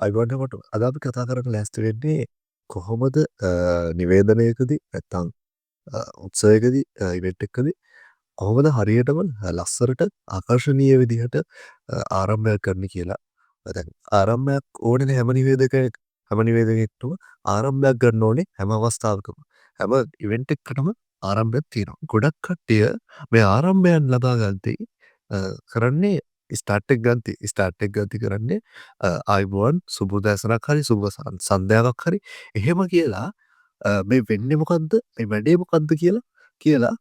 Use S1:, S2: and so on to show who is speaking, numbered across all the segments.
S1: අයිබෝන්ට අද අපි කතා කරන්න ලෑස්ති වෙන්නේ කොහොමද නිවේදනයකදී නැත්තම් උත්සවයකදී ඉවෙන්ට් එකකදී කොහොමද හරියටම ලස්සනට ආකර්ශනීය විදිහට ආරම්භයක් කරන්න කියලා. දැන් ආරම්භයක් ඕනනේ හැම නිවේදකයෙක්ටම ආරම්භයක් ගන්න ඕනේ හැම අවස්ථාවකම. හැම ඉවෙන්ට් එකකටම ආරම්භයක් තියෙනවා. ගොඩක් කට්ටිය මේ ආරම්භයන් ලබා ගත්තේ කරන්නේ ස්ටාර්ට් එක ගද්දි කරන්නේ ආයුබෝවන් සුබ උදෑසනක් හරි සුබ සන්ධ්‍යාවක් හරි එහෙම කියලා මේ වෙන්නේ මොකද්ද? මේ වැඩේ මොකද්ද කියලා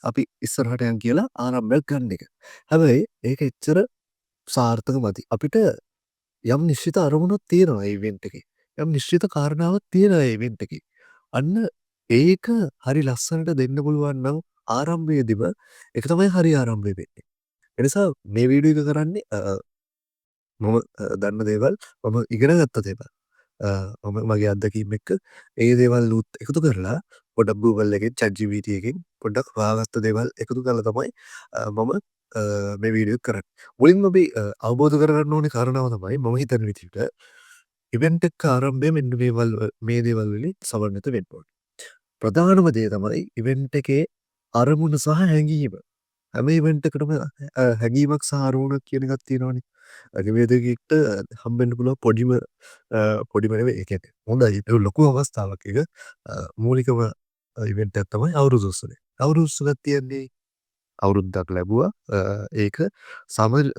S1: අපි ඉස්සරහට යන් කියලා ආරම්භයක් ගන්න එක. හැබැයි ඒක එච්චර සාර්ථක මදි. අපිට යම් නිශ්චිත අරමුණක් තියෙනවා ඒ ඉවෙන්ට් එකේ. යම් නිශ්චිත කාරණාවක් තියෙනවා ඒ ඉවෙන්ට් එකේ. අන්න ඒක හරි ලස්සනට දෙන්න පුළුවන් නම් ආරම්භයේදීම ඒක තමයි හරි ආරම්භය වෙන්නේ. එනිසා මේ වීඩියෝ එක කරන්නේ මම දන්න දේවල් මම ඉගෙන ගත්ත දේවල්. මම මගේ අත්දැකීම් එක්ක ඒ දේවල්නුත් එකතු කරලා පොඩ්ඩක් Google එකෙන් ChatGPT එකෙන් පොඩ්ඩක් හොයාගත්ත දේවල් එකතු කරලා තමයි මම මේ වීඩියෝ එක කරන්නේ. මුලින්ම අපි අවබෝධ කරගන්න ඕනේ කාරණාව තමයි මම හිතන විදිහට ඉවෙන්ට් එක ආරම්භය මෙන්න මේ දේවල් වලින් සමන්විත වෙන්න ඕනේ. ප්‍රධානම දේ තමයි ඉවෙන්ට් එකේ අරමුණ සහ හැඟීම. හැම ඉවෙන්ට් එකටම හැඟීමක් සහ අරමුණක් කියන එකක් තියෙනවනේ. නිවේදකයෙක්ට හම්බෙන්න පුළුවන් පොඩිම නෙවෙයි ඒ කියන්නේ හොඳයි ඒක ලොකු අවස්ථාවක් ඒක. මූලිකම ඉවෙන්ට් එකක් තමයි අවුරුදු උත්සවය. අවුරුදු උත්සවයක් තියන්නේ අවුරුද්දක් ලැබුවා. ඒක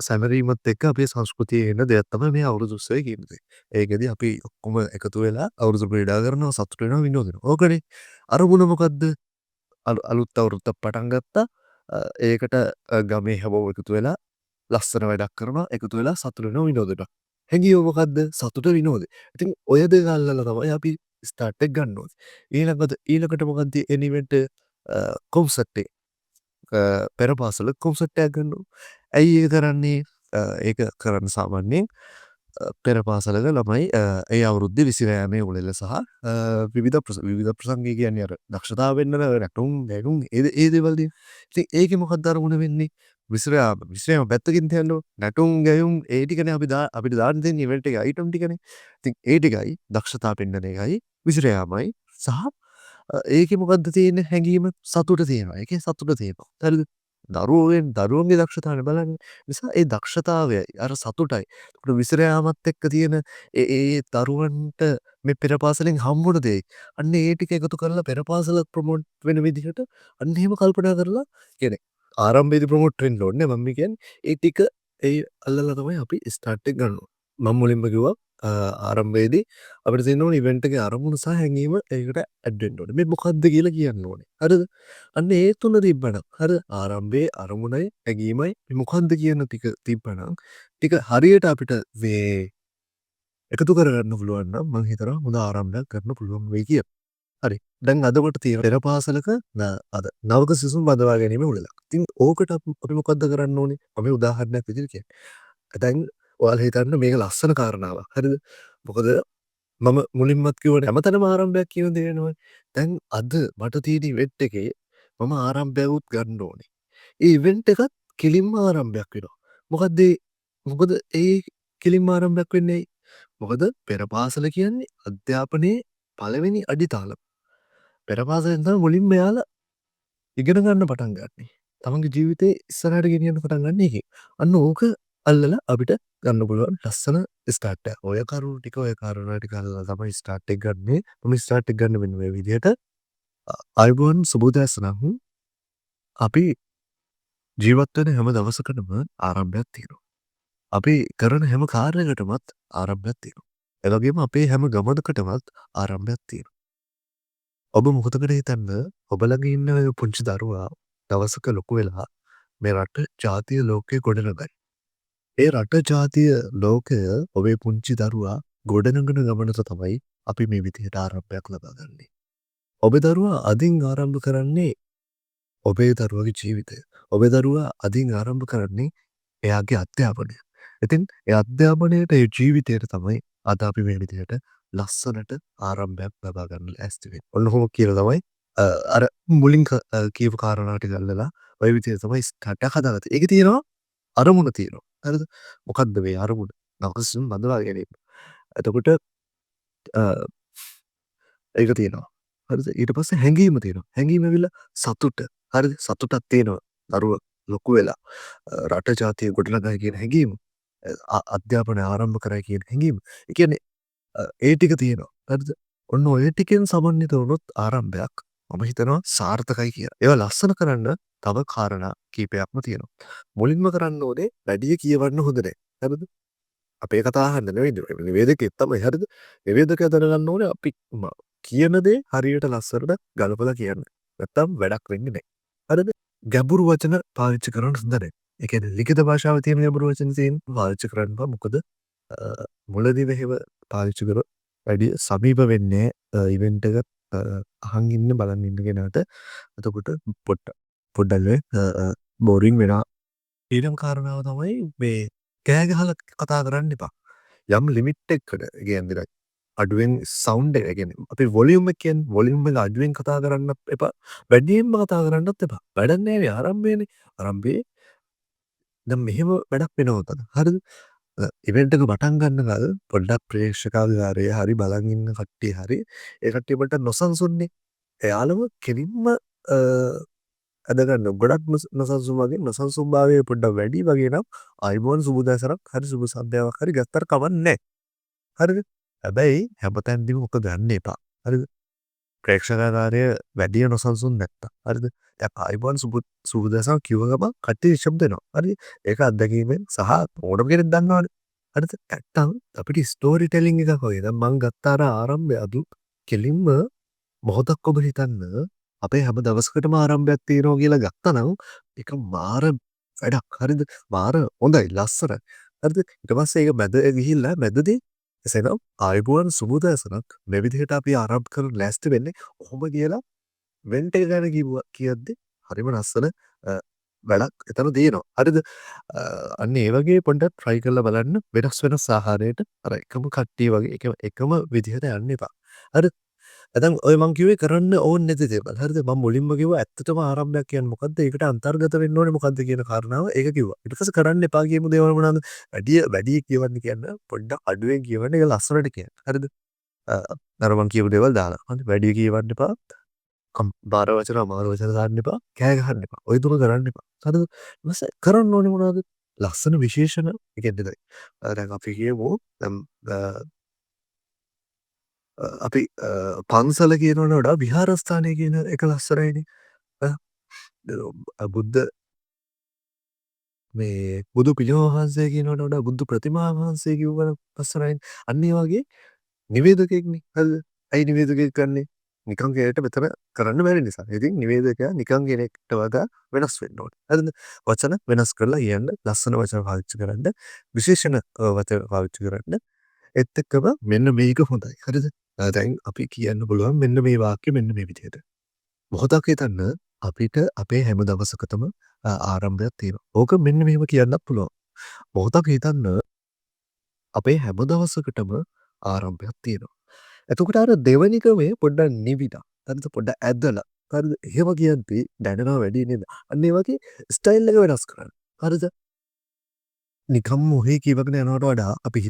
S1: සැමරීමත් එක්ක අපේ සංස්කෘතියේ එන දෙයක් තමයි මේ අවුරුදු උත්සවය කියන දේ. ඒකෙදි අපි ඔක්කොම එකතු වෙලා අවුරුදු ක්‍රීඩා කරනවා, සතුට වෙනවා, විනෝදිනවා. ඕකනේ. අරමුණ මොකද්ද? අලුත් අවුරුද්දක් පටන් ගත්තා. ඒකට ගමේ හැමෝම එකතු වෙලා ලස්සන වැඩක් කරනවා, එකතු වෙලා සතුට වෙනවා, විනෝදෙනවා. හැඟීම මොකද්ද? සතුට විනෝදය. ඉතින් ඔය දෙක අල්ලලා තමයි අපි ස්ටාර්ට් එක ගන්න ඕනේ. ඊළඟට මොකක්ද එන ඉවෙන්ට් කොන්සර්ට් එක. පෙර පාසල කොන්සර්ට් එකක් ගන්නවා. ඇයි ඒක කරන්නේ? ඒක කරන්න සාමාන්‍යයෙන් පෙර පාසලක ළමයි ඒ අවුරුද්දේ විසිරෑමේ උළෙල සහ විවිධ ප්‍රසංග කියන්නේ අර දක්ෂතාව පෙන්නන නැටුම් ගැයුම් ඒ දේවල් තියෙන. ඉතින් ඒකේ මොකක්ද අරමුණ වෙන්නේ? විසිරෑම පැත්තකින් තියන්න නැටුම් ගැයුම් ඒ ටිකනේ අපිට දාන්න තියෙන ඉවෙන්ට් එකේ අයිටම් ටිකනේ. ඉතින් ඒ ටිකයි දක්ෂතාව පෙන්නන එකයි විසිරෑමයි සහ ඒකේ මොකද්ද තියෙන්නේ හැඟීම සතුට තියෙනවා. ඒකේ සතුට තියෙනවා. හරිද? දරුවන්ගේ දක්ෂතාවනේ බලන්න. නිසා ඒ දක්ෂතාවයයි අර සතුටයි. ඒකට විසිර යාමත් එක්ක තියෙන ඒ දරුවන්ට මේ පෙර පාසලෙන් හම්බුන දෙයි. අන්න ඒ ටික එකතු කරලා පෙර පාසල ප්‍රොමෝට් වෙන විදිහට අන්න එහෙම කල්පනා කරලා කියන්නේ ආරම්භයේදී ප්‍රොමෝට් වෙන්න ඕනේ මම කියන්නේ. ඒ ටික ඒ අල්ලලා තමයි අපි ස්ටාර්ට් එක ගන්න ඕනේ. මම මුලින්ම කිව්වා ආරම්භයේදී අපිට තියෙන්න ඕනේ ඉවෙන්ට් එකේ අරමුණ සහ හැඟීම ඒකට ඇඩ් වෙන්න ඕනේ. මේ මොකද්ද කියලා කියන්න ඕනේ. හරිද? අන්න ඒ තුන තිබ්බනම් හරිද? ආරම්භයේ අරමුණයි හැඟීමයි මේ මොකද්ද කියන ටික තිබ්බනම් ටික හරියට අපිට මේ එකතු කරගන්න පුළුවන් නම් මම හිතනවා හොඳ ආරම්භයක් කරන්න පුළුවන් වෙයි කියලා. හරි. දැන් අදකට තියෙන පෙර පාසලක අද නවක සිසුන් බඳවා ගැනීම උළෙලක්. ඉතින් ඕකට අපි මොකද්ද කරන්න ඕනේ? අපි උදාහරණයක් විදිහට කියන්නේ. දැන් ඔයාලා හිතන්න මේක ලස්සන කාරණාවක්. හරිද? මොකද මම මුලින්මත් කිව්වනේ හැමතැනම ආරම්භයක් කියන දේ වෙනවනේ. දැන් අද මට තියෙන ඉවෙන්ට් එකේ මම ආරම්භයකුත් ගන්න ඕනේ. ඒ ඉවෙන්ට් එකත් කෙලින්ම ආරම්භයක් වෙනවා. මොකද ඒ කෙලින්ම ආරම්භයක් වෙන්නේ ඇයි? මොකද පෙර පාසල කියන්නේ අධ්‍යාපනයේ පළවෙනි අඩිතාලම. පෙර පාසලෙන් තමයි මුලින්ම එයාලා ඉගෙන ගන්න පටන් ගන්නෙ. තමන්ගේ ජීවිතේ ඉස්සරහට ගෙනියන්න පටන් ගන්න එකෙන්. අන්න ඕක අල්ලලා අපිට ගන්න පුළුවන් ලස්සන ස්ටාර්ට් එකක්. ඔය කාරණා ටික අල්ලලා තමයි ස්ටාර්ට් එක ගන්නෙ. මම ස්ටාර්ට් එක ගන්න මෙන්න මේ විදිහට. ආයුබෝවන් සුබ උදෑසනක්. අපි ජීවත් වෙන හැම දවසකටම ආරම්භයක් තියෙනවා. අපි කරන හැම කාර්යයකටමත් ආරම්භයක් තියෙනවා. ඒ වගේම අපේ හැම ගමනකටමත් ආරම්භයක් තියෙනවා. ඔබ මොහොතකට හිතන්න ඔබ ළඟ ඉන්න ඔය පුංචි දරුවා දවසක ලොකු වෙලා මේ රට ජාතිය ලෝකය ගොඩනගයි. ඒ රට ජාතිය ලෝකය ඔබේ පුංචි දරුවා ගොඩනගන ගමනට තමයි අපි මේ විදිහට ආරම්භයක් ලබා ගන්නේ. ඔබේ දරුවා අදින් ආරම්භ කරන්නේ ඔබේ දරුවගේ ජීවිතය. ඔබේ දරුවා අදින් ආරම්භ කරන්නේ එයාගේ අධ්‍යාපනය. ඉතින් ඒ අධ්‍යාපනයට ඒ ජීවිතයට තමයි අද අපි මේ විදිහට ලස්සනට ආරම්භයක් ලබා ගන්න ලෑස්ති වෙන්නේ. ඔන්න ඔහොම කියලා තමයි අර මුලින් කියපු කාරණා ටික අල්ලලා ඔය විදිහට තමයි ස්ටාර්ට් එක හදාගත්තේ. ඒකේ තියෙනවා අරමුණ තියෙනවා. හරිද? මොකද්ද මේ අරමුණ? නවකසින් බඳවා ගැනීම. එතකොට ඒක තියෙනවා. හරිද? ඊට පස්සේ හැඟීම තියෙනවා. හැඟීම ඇවිල්ලා සතුට. හරිද? සතුටක් තියෙනවා. දරුවා ලොකු වෙලා රට ජාතිය ගොඩනගයි කියන හැඟීම. අධ්‍යාපනය ආරම්භ කරයි කියන හැඟීම. ඒ කියන්නේ ඒ ටික තියෙනවා. හරිද? ඔන්න ඔය ටිකෙන් සමන්විත වුණොත් ආරම්භයක් මම හිතනවා සාර්ථකයි කියලා. ඒවා ලස්සන කරන්න තව කාරණා කීපයක්ම තියෙනවා. මුලින්ම කරන්න ඕනේ වැඩිය කියවන්න හොඳ නැහැ. හරිද? අපේ කතා අහන්න නෙවෙයි නිවේදකයෙක් තමයි හරිද? නිවේදකයා දැනගන්න ඕනේ අපි කියන දේ හරියට ලස්සනට ගලපලා කියන්න. නැත්තම් වැඩක් වෙන්නේ නැහැ. හරිද? ගැඹුරු වචන පාවිච්චි කරන්න හොඳ නැහැ. ඒ කියන්නේ ලිඛිත භාෂාවේ තියෙන ගැඹුරු වචන තියෙන පාවිච්චි කරන්න බෑ. මොකද මුලදී මෙහෙම පාවිච්චි කරොත් වැඩි සමීප වෙන්නේ ඉවෙන්ට් එක අහන් ඉන්න බලන් ඉන්න කෙනාට. එතකොට පොඩ්ඩක් බෝරින් වෙනවා. ඊළඟ කාරණාව තමයි මේ කෑ ගහලා කතා කරන්න එපා. යම් ලිමිට් එකකට ඒ කියන්නේ අඩුවෙන් සවුන්ඩ් එක කියන්නේ අපේ වොලියුම් එක කියන්නේ වොලියුම් එක අඩුවෙන් කතා කරන්නත් එපා. වැඩියෙන්ම කතා කරන්නත් එපා. වැඩක් නෑ මේ ආරම්භයනේ. ආරම්භයේ දැන් මෙහෙම වැඩක් වෙනවා උතන. හරිද? ඉවෙන්ට් එක පටන් ගන්න කල පොඩ්ඩක් ප්‍රේක්ෂකාගාරය හරි බලන් ඉන්න කට්ටිය හරි ඒ කට්ටිය පොඩ්ඩක් නොසන්සුන්නේ. එයාලම කෙලින්ම අදගන්න ගොඩක් නොසන්සුන් වගේ නොසන්සුන් භාවය පොඩ්ඩක් වැඩි වගේ නම් අයිබෝන් සුබ දැසරක් හරි සුබ සන්ධ්‍යාවක් හරි ගත්තට කමක් නැහැ. හරිද? හැබැයි හැමතැනදීම මොක ගන්න එපා. හරිද? ප්‍රේක්ෂකාගාරය වැඩිය නොසන්සුන් නැත්තම්. හරිද? දැන් අයිබෝන් සුබ දැසක් කිව්ව ගමන් කට්ටිය නිශ්ශබ්ද වෙනවා. හරි? ඒක අත්දැකීමෙන් සහ ඕනම කෙනෙක් දන්නවනේ. හරිද? නැත්තම් අපිට ස්ටෝරි ටෙලිං එකක් වගේ. දැන් මං ගත්ත අර ආරම්භය අදු කෙලින්ම මොහොතක් ඔබ හිතන්න අපේ හැම දවසකටම ආරම්භයක් තියෙනවා කියලා ගත්තනම් ඒක මාර වැඩක්. හරිද? මාර හොඳයි ලස්සනයි. හරිද? ඊට පස්සේ ඒක මැද ගිහිල්ලා මැදදී එසේනම් ආයුබෝවන් සුබෝදෑසනක් මේ විදිහට අපි ආරම්භ කරන්න ලෑස්ති වෙන්නේ කොහොම කියලා වෙන්ට් එක ගැන කියද්දි හරිම ලස්සන වැඩක් එතන තියෙනවා. හරිද? අන්න ඒ වගේ පොඩ්ඩක් try කරලා බලන්න වෙනස් වෙනස් ආහාරයට අර එකම කට්ටිය වගේ එකම විදිහට යන්න එපා. හරිද? දැන් ඔය මං කිව්වේ කරන්න ඕනේ නැති දේවල්. හරිද? මම මුලින්ම කිව්වා ඇත්තටම ආරම්භයක් කියන්නේ මොකද්ද? ඒකට අන්තර්ගත වෙන්න ඕනේ මොකද්ද කියන කාරණාව ඒක කිව්වා. ඊට පස්සේ කරන්න එපා කියමු දේවල් මොනවාද? වැඩි කියවන්න කියන්න පොඩ්ඩක් අඩුවෙන් කියවන්න ඒක ලස්සනට කියන්න. හරිද? අර මං කියපු දේවල් දාලා. හරි වැඩි කියවන්න එපා. බාර වචන අමාරු වචන දාන්න එපා. කෑ ගහන්න එපා. ඔය තුන කරන්න එපා. හරිද? ඊට පස්සේ කරන්න ඕනේ මොනවද? ලස්සන විශේෂණ ඒ කියන්නේ දැන් අපි කියමු දැන් අපි පන්සල කියනවට වඩා විහාරස්ථානය කියන එක ලස්සනයිනේ. බුද්ධ මේ බුදු පිළිම වහන්සේ කියනවට වඩා බුදු ප්‍රතිමා වහන්සේ කිව්වනම් ලස්සනයිනේ. අන්න ඒ වගේ නිවේදකයෙක්නේ. හරිද? ඇයි නිවේදකයෙක් කරන්නේ? නිකන් කෙනෙක්ට මෙතන කරන්න බැරි නිසා. ඉතින් නිවේදකයා නිකන් කෙනෙක්ට වඩා වෙනස් වෙන්න ඕනේ. හරිද? වචන වෙනස් කරලා කියන්න, ලස්සන වචන පාවිච්චි කරන්න, විශේෂණ වචන පාවිච්චි කරන්න. ඒත් එක්කම මෙන්න මේක හොඳයි. හරිද? දැන් අපි කියන්න පුළුවන් මෙන්න මේ වාක්‍ය මෙන්න මේ විදිහට. මොහොතක් හිතන්න අපිට අපේ හැම දවසකටම ආරම්භයක් තියෙනවා. ඕක මෙන්න මෙහෙම කියන්නත් පුළුවන්. මොහොතක් හිතන්න අපේ හැම දවසකටම ආරම්භයක් තියෙනවා. එතකොට අර දෙවනි ක්‍රමේ පොඩ්ඩක් නිවිලා. හරිද? පොඩ්ඩක් ඇදලා. හරිද? එහෙම කියද්දි දැනෙනවා වැඩි නේද? අන්න ඒ වගේ ස්ටයිල් එක වෙනස් කරන්න. හරිද? නිකම්ම ඔහේ කියවගෙන යනවට වඩා අපි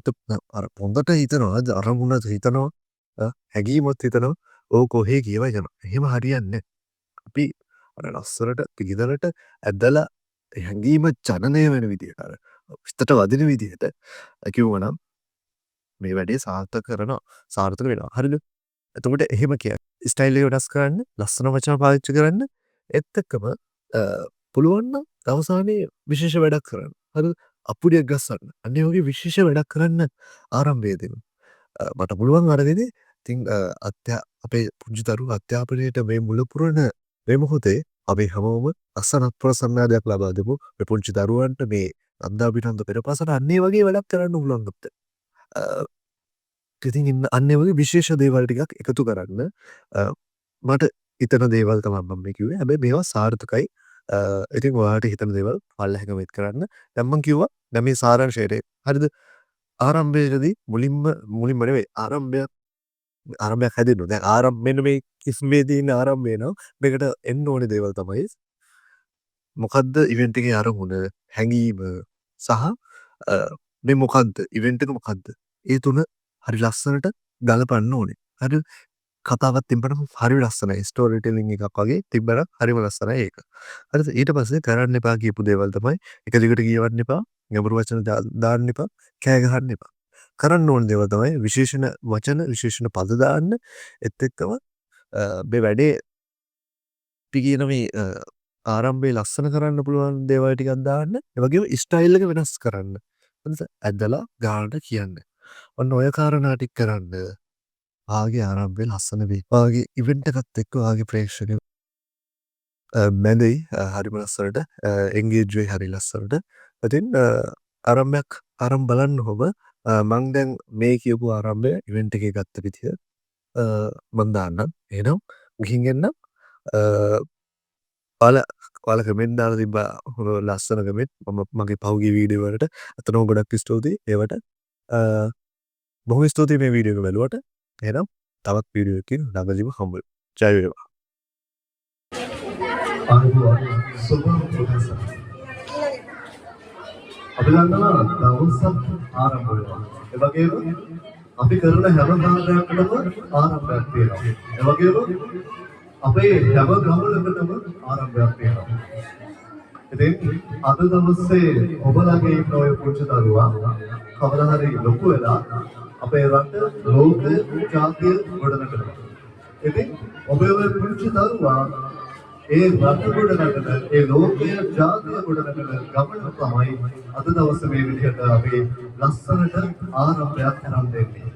S1: අර හොඳට හිතනවා අරමුණත් හිතනවා හැඟීමත් හිතනවා ඕක ඔහේ කියවයි යනවා. එහෙම හරියන්නේ නැහැ. අපි අර ලස්සනට පිළිදරට ඇදලා හැඟීම ජනනය වෙන විදිහට අර හිතට වදින විදිහට කිව්වනම් මේ වැඩේ සාර්ථක වෙනවා. හරිද? එතකොට එහෙම ස්ටයිල් එක වෙනස් කරන්න, ලස්සන වචන පාවිච්චි කරන්න, ඒත් එක්කම පුළුවන් නම් අවසානයේ විශේෂ වැඩක් කරන්න. හරිද? අප්පුඩියක් ගස්සන්න. අන්න ඒ වගේ විශේෂ වැඩක් කරන්න ආරම්භයේදීම. මට පුළුවන් අර විදිහේ ඉතින් අපේ පුංචි දරුවෝ අධ්‍යාපනයට මේ මුල පුරන මේ මොහොතේ අපි හැමෝම අසනත් ප්‍රසන්නාදයක් ලබා දෙමු. මේ පුංචි දරුවන්ට මේ නන්දාභිනන්ද පෙරපසට අන්න ඒ වගේ වැඩක් කරන්න පුළුවන් අපිට. ඉතින් අන්න ඒ වගේ විශේෂ දේවල් ටිකක් එකතු කරන්න මට හිතන දේවල් තමයි මම මේ කිව්වේ. හැබැයි මේවා සාර්ථකයි. ඉතින් ඔයාලට හිතන දේවල් පල්ලෙහාක වෙත් කරන්න. දැන් මම කිව්වා දැන් මේ සාරාංශයට හරිද? ආරම්භයේදී මුලින්ම නෙවෙයි ආරම්භයක් හැදෙන්න ඕනේ. දැන් මෙන්න මේ කිස්මේදී ඉන්න ආරම්භය නම් මේකට එන්න ඕනේ දේවල් තමයි මොකද්ද ඉවෙන්ට් එකේ අරමුණ, හැඟීම සහ මේ මොකද්ද ඉවෙන්ට් එක මොකද්ද? ඒ තුන හරි ලස්සනට ගලපන්න ඕනේ. හරි කතාවක් තිබ්බනම් හරි ලස්සනයි. ස්ටෝරි ටෙලිං එකක් වගේ තිබ්බනම් හරිම ලස්සනයි ඒක. හරිද? ඊට පස්සේ කරන්න එපා කියපු දේවල් තමයි එක දිගට කියවන්න එපා, ගැඹුරු වචන දාන්න එපා, කෑ ගහන්න එපා. කරන්න ඕන දේවල් තමයි විශේෂණ වචන, විශේෂණ පද දාන්න. ඒත් එක්කම මේ වැඩේ අපි කියන මේ ආරම්භයේ ලස්සන කරන්න පුළුවන් දේවල් ටිකක් දාන්න. ඒ වගේම ස්ටයිල් එක වෙනස් කරන්න. හරිද? ඇදලා ගානට කියන්න. ඔන්න ඔය කාරණා ටික කරන්න. ආගේ ආරම්භය ලස්සන වෙයි. ඔයාගේ ඉවෙන්ට් එකත් එක්ක ඔයාගේ ප්‍රේක්ෂකයෝ බැඳෙයි හරිම ලස්සනට එන්ගේජ් වෙයි හරි ලස්සනට. ඉතින් ආරම්භයක් අරන් බලන්න ඔබ මං දැන් මේ කියපු ආරම්භය ඉවෙන්ට් එකේ ගත්ත විදිය මං දාන්නම්. එහෙනම් ගිහින් එන්නම්. ඔයාලා කමෙන්ට් දාලා තිබ්බා ලස්සන කමෙන්ට් මගේ පහුගිය වීඩියෝ වලට. අතනම ගොඩක් ස්තුතියි ඒවට. බොහොම ස්තුතියි මේ වීඩියෝ එක බැලුවට. එහෙනම් තවත් වීඩියෝ එකකින් ළඟදීම හම්බ වෙමු. ජය වේවා.
S2: සුබ ප්‍රොෆෙසර් අපි දන්නවා දවසක් ආරම්භ වෙනවා. ඒ වගේම අපි කරන හැම කාර්යයකටම ආරම්භයක් තියෙනවා. ඒ වගේම අපේ හැම ගමනකටම ආරම්භයක් තියෙනවා. ඉතින් අද දවසේ ඔබලගේ ඉන්න ඔය පුංචි දරුවා කවදා හරි ලොකු වෙලා අපේ රට ලෝක ජාතිය ගොඩනගනවා. ඉතින් ඔබේ ඔය පුංචි දරුවා ඒ රට ගොඩනගන ඒ ලෝකයේ ජාතිය ගොඩනගන ගමන තමයි අද දවසේ මේ විදිහට අපි ලස්සනට ආරම්භයක් කරන් දෙන්නේ.